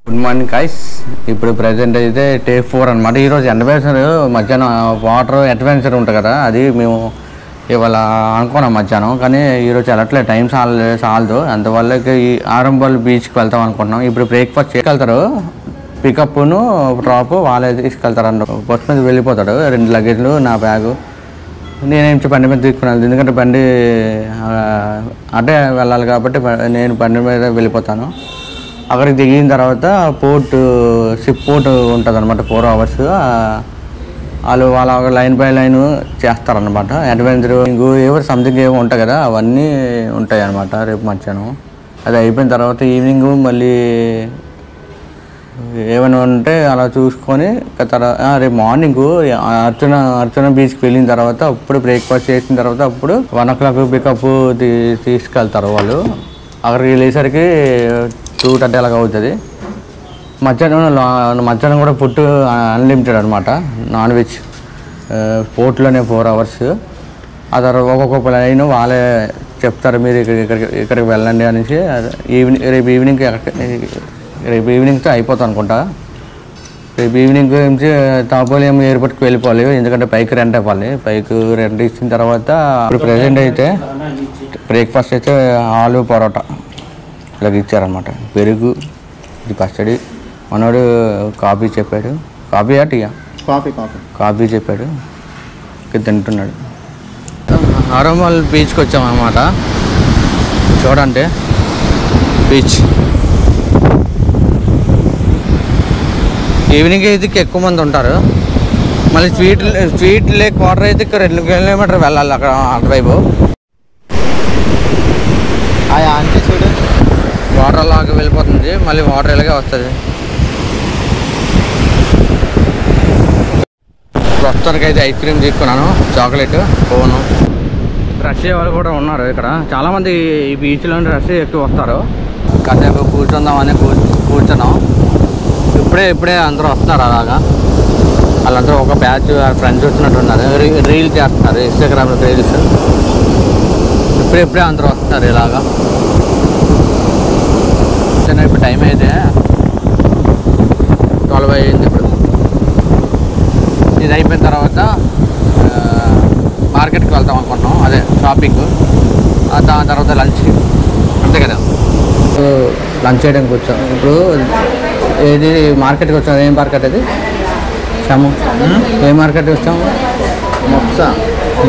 Good morning guys. ఇప్పుడు present అయితే day 4 అనమాట. ఈరోజు అడ్వెంచర్ మధ్యాహ్నం వాటర్ అడ్వెంచర్ ఉంటుంది కదా, అది మేము ఇవాళ అనుకున్నాం మధ్యాహ్నం. కానీ ఈరోజు వెళ్ళట్లేదు, టైం చాలదు. అందువల్ల ఈ ఆరంభల్ బీచ్కి వెళ్తాం అనుకుంటున్నాం. ఇప్పుడు బ్రేక్ఫాస్ట్ చేసుకెళ్తారు, పికప్ను డ్రాప్ వాళ్ళే తీసుకెళ్తారు అన్న. బస్ మీద వెళ్ళిపోతాడు, 2 లగేజ్లు నా బ్యాగు. నేనేం బండి మీద తీసుకున్నాను, ఎందుకంటే బండి అటే వెళ్ళాలి కాబట్టి నేను బండి మీద వెళ్ళిపోతాను. అక్కడికి దిగిన తర్వాత షిప్ పోర్ట్ ఉంటుంది అనమాట. 4 hours వాళ్ళు లైన్ బై లైన్ చేస్తారనమాట. అడ్వెంచర్ ఏవో సంథింగ్ ఏవో ఉంటాయి కదా, అవన్నీ ఉంటాయి అనమాట రేపు మధ్యాహ్నం. అది అయిపోయిన తర్వాత ఈవినింగ్ మళ్ళీ ఏమైనా ఉంటే అలా చూసుకొని రేపు మార్నింగ్ అర్చన బీచ్కి వెళ్ళిన తర్వాత అప్పుడు బ్రేక్ఫాస్ట్ చేసిన తర్వాత అప్పుడు 1 o'clock పికప్ తీసుకెళ్తారు వాళ్ళు. అక్కడికి వెళ్ళేసరికి 2:30 అలాగ అవుతుంది. మధ్యాహ్నం కూడా ఫుడ్ అన్లిమిటెడ్ అనమాట, నాన్ వెజ్. పోర్ట్లోనే 4 hours. ఆ తర్వాత ఒక్కొక్క లైన్ వాళ్ళే చెప్తారు, మీరు ఇక్కడికి వెళ్ళండి అనేసి. రేపు ఈవినింగ్తో అయిపోతాం అనుకుంటా. రేపు ఈవినింగ్ నుంచి తాపోలేం ఎయిర్పోర్ట్కి వెళ్ళిపోవాలి, ఎందుకంటే పైకి రెంట్ ఇవ్వాలి. పైకి రెంట్ ఇచ్చిన తర్వాత ఇప్పుడు ప్రజెంట్ అయితే బ్రేక్ఫాస్ట్ అయితే ఆలు పరోటా ఇలాగ ఇచ్చారనమాట. పెరుగు, ఇది పచ్చడి. మనోడు కాఫీ చెప్పాడు. కాఫీయా టీయా? కాఫీ చెప్పాడు, తింటున్నాడు. ఆరంభల్ బీచ్కి వచ్చామన్నమాట. చూడండి బీచ్. ఈవినింగ్ అయితే ఎక్కువ మంది ఉంటారు. మళ్ళీ స్వీట్ లేక్ వాటర్ అయితే 2 kilometers వెళ్ళాలి అక్కడ అటువైపు. వాటర్ లాగా వెళ్ళిపోతుంది, మళ్ళీ వాటర్ ఇలాగే వస్తుంది. ప్రస్తుతానికి అయితే ఐస్ క్రీమ్ తీసుకున్నాను, చాక్లెట్, కోను. రష్ వాళ్ళు కూడా ఉన్నారు ఇక్కడ. చాలామంది ఈ బీచ్లోని రష్ ఎక్కువ వస్తారు. కాసేపు కూర్చుందామని కూర్చున్నాం. ఇప్పుడే అందరూ వస్తున్నారు అలాగా. వాళ్ళందరూ ఒక బ్యాచ్ ఫ్రెండ్స్ వచ్చినట్టున్నారు, రీల్ చేస్తున్నారు, ఇన్స్టాగ్రామ్లో రీల్స్. ఇప్పుడే అందరూ వస్తున్నారు ఇలాగా. ఇప్పుడు టైం అయితే 12 అయింది. ఇప్పుడు ఇది అయిపోయిన తర్వాత మార్కెట్కి వెళ్తాం అనుకుంటున్నాం, అదే షాపింగ్. దాని తర్వాత లంచ్కి, అంతే కదా. లంచ్ చేయడానికి వచ్చాం. ఇప్పుడు ఏది మార్కెట్కి వచ్చాం. ఏం మార్కెట్ అది? ఏ మార్కెట్కి వచ్చాము?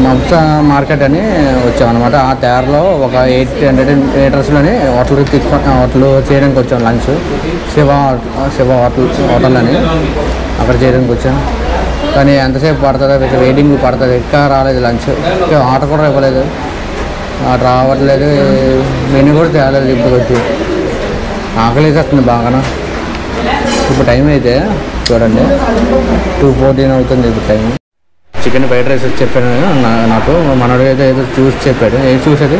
మబ్సా మార్కెట్ అని వచ్చామన్నమాట. ఆ తేరలో ఒక 800 meters హోటల్ చేయడానికి వచ్చాం లంచ్. శివ హోటల్ అని అక్కడ చేయడానికి వచ్చాం. కానీ ఎంతసేపు పడుతుంది, వెయిటింగ్ పడుతుంది. ఇంకా రాలేదు లంచ్, ఆర్డర్ కూడా ఇవ్వలేదు, ఆర్డర్ రావట్లేదు, మెనూ కూడా తేలేదు. ఇప్పుడు వచ్చి ఆకలి వస్తుంది బాగా. ఇప్పుడు టైం అయితే చూడండి 2:14 అవుతుంది ఇప్పుడు టైం. చికెన్ ఫ్రైడ్ రైస్ చెప్పాను నాకు. మనోడు అయితే ఏదో చూసి చెప్పాడు. ఏం చూసేది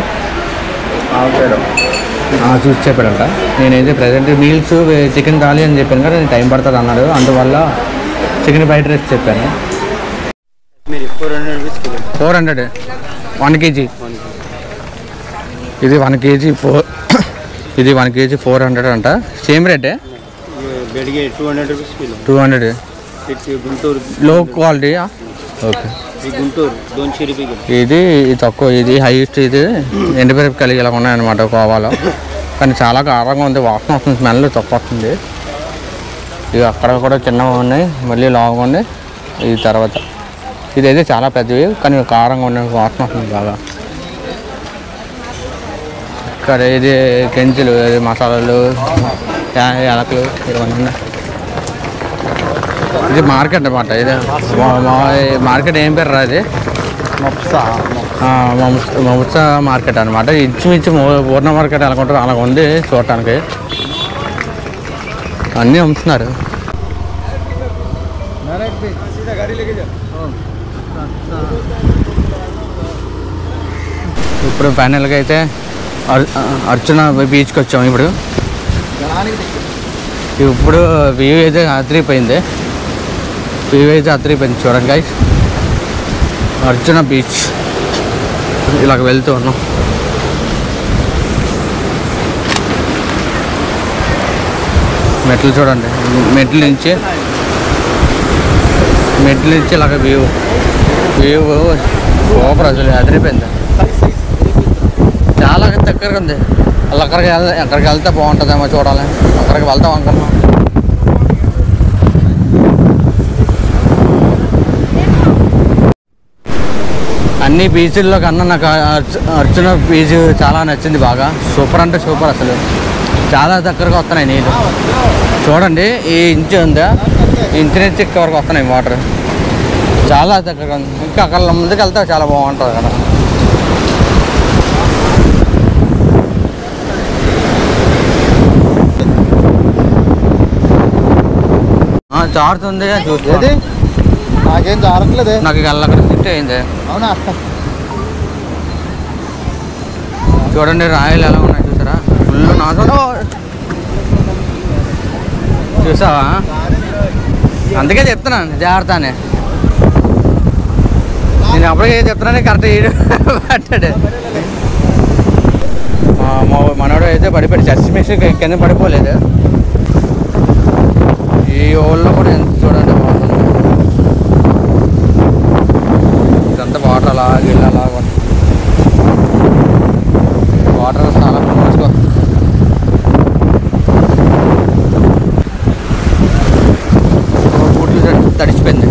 చూసి చెప్పాడంట. నేనైతే ప్రజెంట్ మీల్స్ చికెన్ థాలీ అని చెప్పాను కదా, టైం పడుతుంది అన్నాడు. అందువల్ల చికెన్ ఫ్రైడ్ రైస్ చెప్పాను. 400 1 kg. ఇది 1 kg ఇది 1 kg 400 అంట. సేమ్ రేటే. 200 లో క్వాలిటీ. ఓకే, ఇది తక్కువ, ఇది హైయెస్ట్. ఇది ఎండుమిరపకాయలు ఇలా ఉన్నాయన్నమాట కోవాలో. కానీ చాలా కారంగా ఉంది, వాసన వస్తుంది, స్మెల్ తక్కువ వస్తుంది. ఇవి అక్కడ కూడా చిన్నగా ఉన్నాయి, మళ్ళీ లావుగా ఉన్నాయి. ఈ తర్వాత ఇదైతే చాలా పెద్దవి, కానీ కారంగా ఉన్నాయి, వాసన వస్తుంది బాగా. ఇక్కడ ఇది కెంచులు, మసాలాలు, యాలకులు ఇవన్నీ ఉన్నాయి. ఇది మార్కెట్ అన్నమాట. ఇది మార్కెట్ ఏం పేరు రా? ఇది మబ్సా మార్కెట్ అనమాట. ఇంచుమించు పూర్ణ మార్కెట్ అనుకుంటారు, అలా ఉంది చూడటానికి. అన్నీ అమ్ముతున్నారు. ఇప్పుడు ఫైనల్గా అయితే అర్చన బీచ్కి వచ్చాము. ఇప్పుడు వ్యూ అయితే అదిరిపోయింది. చూడండి గైస్, అర్చన బీచ్ ఇలాగ వెళ్తూ ఉన్నాం. మెట్లు చూడండి, మెట్ల నుంచి ఇలాగ వ్యూ సూపర్ అసలు అదిరిపోయింది. చాలా దగ్గరగా ఉంది. వాళ్ళు ఎక్కడికి వెళ్తే బాగుంటుందేమో చూడాలి. అక్కడికి వెళ్తాం అనుకున్నాం. అన్ని బీచ్ల్లో కన్నా నాకు అర్జున బీచ్ చాలా నచ్చింది బాగా. సూపర్ అంటే సూపర్ అసలు. చాలా దగ్గరగా వస్తున్నాయి నీళ్ళు చూడండి. ఈ ఇంచు ఉందా, ఇంచు నుంచి ఇక్కడ వరకు వస్తున్నాయి వాటర్. చాలా దగ్గరగా ఉంది. ఇంకా అక్కడ ముందుకు వెళ్తే చాలా బాగుంటుంది కదా. జారుతుంది చూస్తుంది. నాకేం జారట్లేదు. నాకు ఇక అక్కడ సిట్ అయింది. అవునా? చూడండి రాయలు ఎలా ఉన్నాయి చూసారా. ఫుల్ నాకు చూసావా, అందుకే చెప్తున్నాను జాగ్రత్త అని. నేను అప్పటికే చెప్తున్నాను కరెక్ట్ ఈడు పట్టాడు. మనోడు అయితే పడిపోయాడు. చర్చి మిక్స్ కింద పడిపోలేదు. ఈ ఓళ్ళలో కూడా ఎంత చూడండి బాగుంది. ఇదంతా వాటర్ అలాగే అలాగా వాటర్ చాలా ఫోర్స్గా బూట్లు తడిచిపోయింది.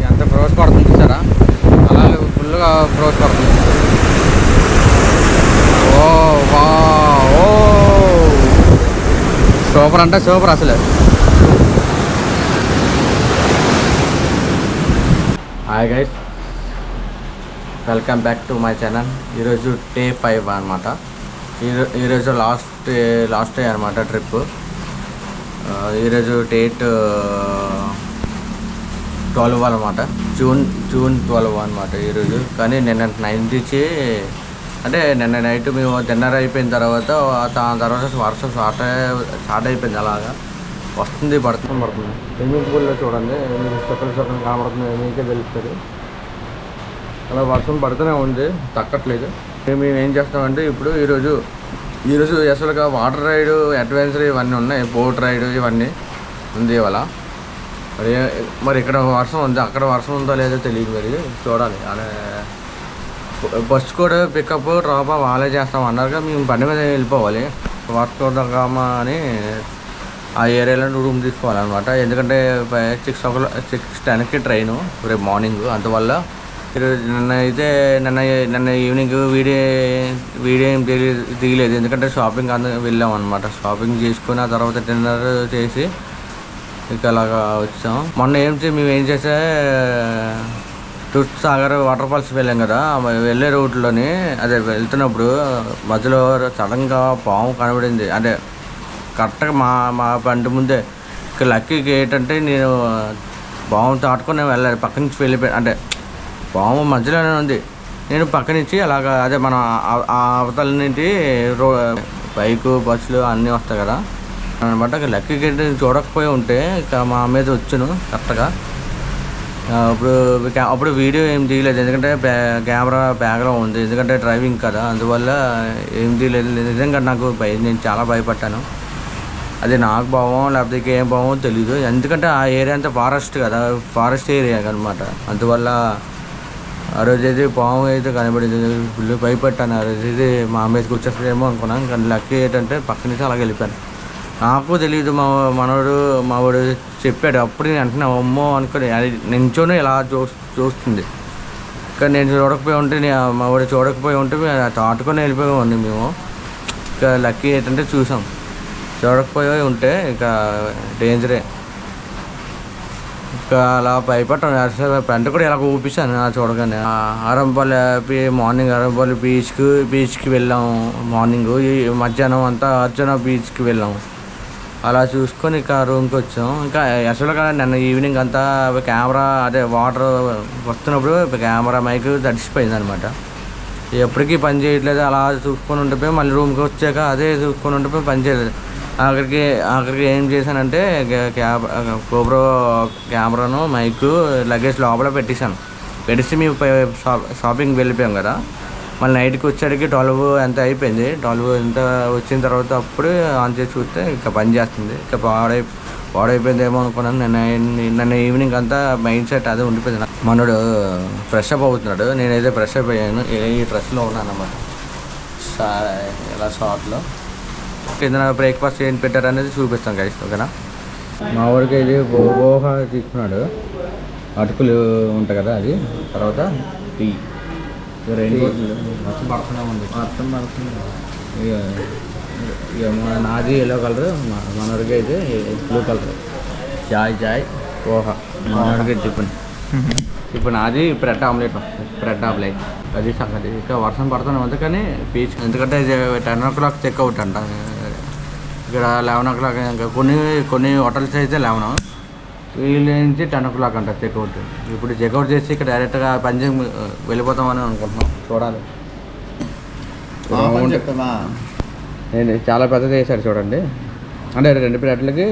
ఎంత ఫ్రోజ్ పడుతుంది చూసారా. అలాగే ఫుల్గా ఫ్రోజ్ పడుతుంది. సూపర్ అంటే సూపర్ అసలు. Hi guys, welcome back to my channel. ఈరోజు డే 5 అనమాట. ఈరోజు లాస్ట్ డే అనమాట ట్రిప్. ఈరోజు డేట్ 12 అనమాట. జూన్ 12 అనమాట ఈరోజు. కానీ నిన్న నైట్ నుంచి అంటే నిన్న నైట్ మేము డిన్నర్ అయిపోయిన తర్వాత దాని తర్వాత వర్షం స్టార్ట్ అయిపోయింది. అలాగా వస్తుంది, పడుతుంది. స్విమ్మింగ్ పూల్లో చూడండి మీకు చుక్కలు కనబడుతుంది, మీకే తెలుస్తుంది. అలా వర్షం పడుతూనే ఉంది, తక్కట్లేదు. మేము ఏం చేస్తామంటే ఇప్పుడు ఈరోజు అసలుగా వాటర్ రైడ్, అడ్వెంచర్ ఇవన్నీ ఉన్నాయి. బోట్ రైడ్ ఇవన్నీ ఉంది ఇవాళ. మరి ఇక్కడ వర్షం ఉంది, అక్కడ వర్షం ఉందో లేదో తెలియదు. మరి చూడాలి. అలా బస్సు కూడా పికప్ డ్రాప్ వాళ్ళే చేస్తాం అన్నారుగా. మేము బండి మీద వెళ్ళిపోవాలి. వర్క్ చూద్దామా అని ఆ ఏరియాలో రూమ్ తీసుకోవాలన్నమాట. ఎందుకంటే 6:10కి ట్రైను రేపు మార్నింగ్. అందువల్ల ఈరోజు నిన్న ఈవినింగ్ వీడియో ఏం దిగలేదు. ఎందుకంటే షాపింగ్ వెళ్ళాం అనమాట. షాపింగ్ చేసుకుని ఆ తర్వాత డిన్నర్ చేసి ఇక అలాగా వచ్చాం. మొన్న మేము ఏం చేసా, సాగర్ వాటర్ ఫాల్స్ వెళ్ళాం కదా. వెళ్ళే రూట్లోని అదే వెళ్తున్నప్పుడు మధ్యలో సడన్గా పాము కనబడింది. అంటే కరెక్ట్గా మా బండి ముందే. ఇక లక్కీకి ఏంటంటే నేను పాము దాటుకొని వెళ్ళాలి. పక్క నుంచి వెళ్ళిపోయాను. అంటే పాము మధ్యలోనే ఉంది. నేను పక్క నుంచి అలాగా అదే మనం అవతల నుండి బైకు బస్సులు అన్నీ వస్తాయి కదా అనమాట. లక్కీకి చూడకపోయి ఉంటే ఇక మా మీద వచ్చాను కరెక్ట్గా. అప్పుడు వీడియో ఏం తీయలేదు, ఎందుకంటే కెమెరా బ్యాగ్లో ఉంది. ఎందుకంటే డ్రైవింగ్ కదా, అందువల్ల ఏం తీయలేదు. నిజంగా నేను చాలా భయపడ్డాను. అది నాకు భావం లేకపోతే ఏం భావం తెలీదు. ఎందుకంటే ఆ ఏరియా అంతా ఫారెస్ట్ కదా, ఫారెస్ట్ ఏరియా అనమాట. అందువల్ల ఆ రోజు అయితే పాము అయితే కనబడింది. ఫుల్ భయపడ్డాను. ఆ రోజు అయితే మా మీదకి వచ్చేస్తుందేమో అనుకున్నాను. కానీ లక్కీ ఏంటంటే పక్క నుంచి అలాగే వెళ్ళిపోయాను. నాకు తెలియదు. మా వాడు చెప్పాడు. అప్పుడు నేను అంటున్నా అమ్మో అనుకుని అది నించోనే ఇలా చూస్తుంది. కానీ నేను చూడకపోయి ఉంటే మా వాడు చూడకపోయి ఉంటే తాటుకొని వెళ్ళిపోయామండి మేము. ఇక లక్కీ ఏంటంటే చూసాం. చూడకపోయి ఉంటే ఇక డేంజరే. ఇక అలా భయపడ్డాను. ఫ్రెండ్ కూడా ఇలా ఊపిస్తాను చూడగానే. మార్నింగ్ అరంపల్లి బీచ్కి వెళ్ళాము. మార్నింగ్ మధ్యాహ్నం అంతా అర్జున బీచ్కి వెళ్ళాము. అలా చూసుకొని ఇక రూమ్కి వచ్చాం. ఇంకా అసలుగా నిన్న ఈవినింగ్ అంతా కెమెరా అదే వాటర్ వస్తున్నప్పుడు కెమెరా మైక్ తడిసిపోయింది అనమాట. ఎప్పటికీ పని చేయట్లేదు. అలా చూసుకొని ఉండిపోయి మళ్ళీ రూమ్కి వచ్చాక అదే చూసుకొని ఉండిపోయి పని చేయలేదు. ఆఖరికి ఏం చేశానంటే GoPro కెమెరాను మైకు లగేజ్ లోపల పెట్టేసి మేము షాపింగ్కి వెళ్ళిపోయాం కదా. మళ్ళీ నైట్కి వచ్చేటికి 12 ఎంత అయిపోయింది. 12 ఎంత వచ్చిన తర్వాత అప్పుడు ఆన్ చేసి చూస్తే ఇంకా పని చేస్తుంది. ఇంకా పాడైపోయిందేమో అనుకున్నాను. నిన్న ఈవినింగ్ అంతా మైండ్ సెట్ అదే ఉండిపోయింది. మనోడు ఫ్రెష్ అప్ అవుతున్నాడు, నేనైతే ఫ్రెష్ అప్ అయ్యాను. ఈ డ్రెస్లో ఉన్నాను అన్నమాట. ఇలా షార్ట్లో కింద బ్రేక్ఫాస్ట్ ఏం పెట్టారు అనేది చూపిస్తాను గైస్, ఓకేనా. మా ఊరికి ఇది పోహా తీసుకున్నాడు, అటుకులు ఉంటాయి కదా అది, తర్వాత టీ. వర్షం పడుతూనే ఉంది. ఇక నాది ఎల్లో కలర్, మనోడికి అయితే బ్లూ కలర్. చాయ్ పోహా, మనోడికి టిఫిన్. ఇప్పుడు నాది బ్రెడ్ ఆమ్లెట్ అది సంగతి. ఇంకా వర్షం పడుతూనే ఉంది కానీ పీచ్, ఎందుకంటే 10 o'clock చెక్అవుట్ అంట ఇక్కడ. 11 o'clock. ఇంకా కొన్ని హోటల్స్ అయితే 11, వీళ్ళ నుంచి 10 o'clock అంట చెక్అవుట్. ఇప్పుడు చెక్అవుట్ చేసి ఇక్కడ డైరెక్ట్గా పంజాబ్ వెళ్ళిపోతామని అనుకుంటున్నాం, చూడాలి. నేను చాలా పెద్దది వేసాడు చూడండి, అంటే 2 ప్లేట్లకి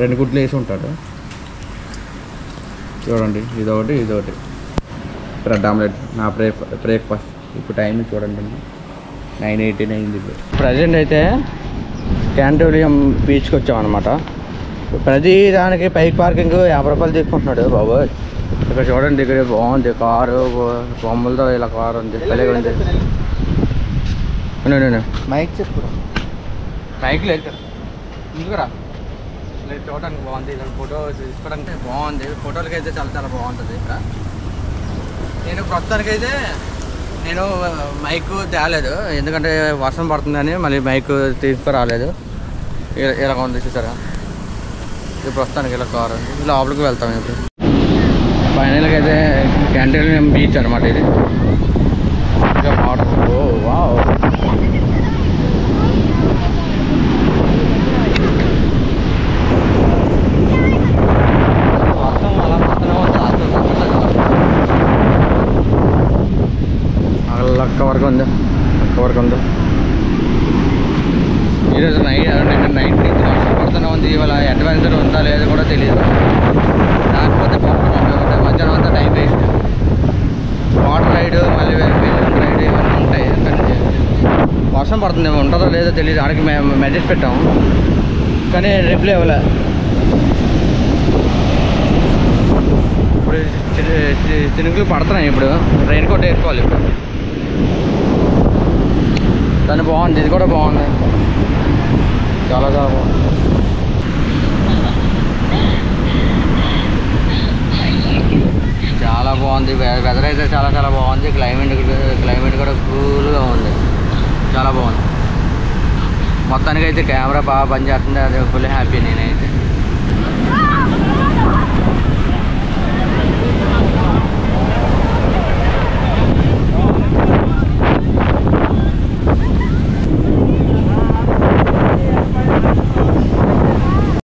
2 గుడ్లు వేసి ఉంటాడు చూడండి. ఇదొకటి బ్రెడ్ ఆమ్లెట్ నా బ్రేక్ఫాస్ట్. ఇప్పుడు టైం చూడండి 9:18 అయింది. ప్రజెంట్ అయితే క్యాంటోలియం బీచ్కి వచ్చామన్నమాట. ప్రతి దానికి బైక్ పార్కింగ్ 50 రూపాయలు తీసుకుంటున్నాడు బాబు. ఇక్కడ చూడండి, ఇక్కడ బాగుంది కారు, బొమ్మలతో ఇలా కారు ఉంది, భలేగా ఉంది. మైక్ చెప్పు. మైక్ లేదు ఇందుకురా, లేదు చూడడానికి బాగుంది. ఇలా ఫోటో తీసుకోవడానికి బాగుంది, ఫోటోలకి అయితే చాలా బాగుంటుంది ఇక్కడ. నేను ప్రస్తుతానికైతే మైక్ తేలేదు, ఎందుకంటే వర్షం పడుతుందని మళ్ళీ మైక్ తీసుకురాలేదు. ఇలా ఉంది చూసారా. ఇది ప్రస్తుతానికి ఇలా కారు లోపలికి వెళ్తాం. ఇప్పుడు ఫైనల్గా అయితే క్యాంటీన్ బీచ్ అనమాట ఇది. ఇంకా వాటర్, వావ్. వర్షం అలా పడుతూనే ఉంది, అక్క వరకు ఉంది. ఈరోజు నైట్ నుంచి వర్షం పడుతూనే ఉంది. ఇవాళ అడ్వెంచర్ ఉందా లేదో కూడా తెలియదు. కాకపోతే మధ్యాహ్నం అంతా టైం వేస్ట్. వాటర్ రైడ్, మళ్ళీ బెలూన్ రైడ్ ఇవన్నీ ఉంటాయి. వర్షం పడుతుంది, ఉంటుందో లేదో తెలియదు. ఆడికి మేము మెసేజ్ పెట్టాము కానీ రిప్లై ఇవ్వలే. ఇప్పుడు చినుకులు పడుతున్నాయి. ఇప్పుడు రెయిన్ కోట్ వేసుకోవాలి. ఇప్పుడు దాన్ని బాగుంది, ఇది కూడా బాగుంది, చాలా బాగుంది. చాలా బాగుంది వెదర్ అయితే, చాలా బాగుంది. క్లైమేట్ కూడా కూల్గా ఉంది, చాలా బాగుంది. మొత్తానికి అయితే కెమెరా బాగా పనిచేస్తుంది, అది ఫుల్ హ్యాపీ నేనైతే.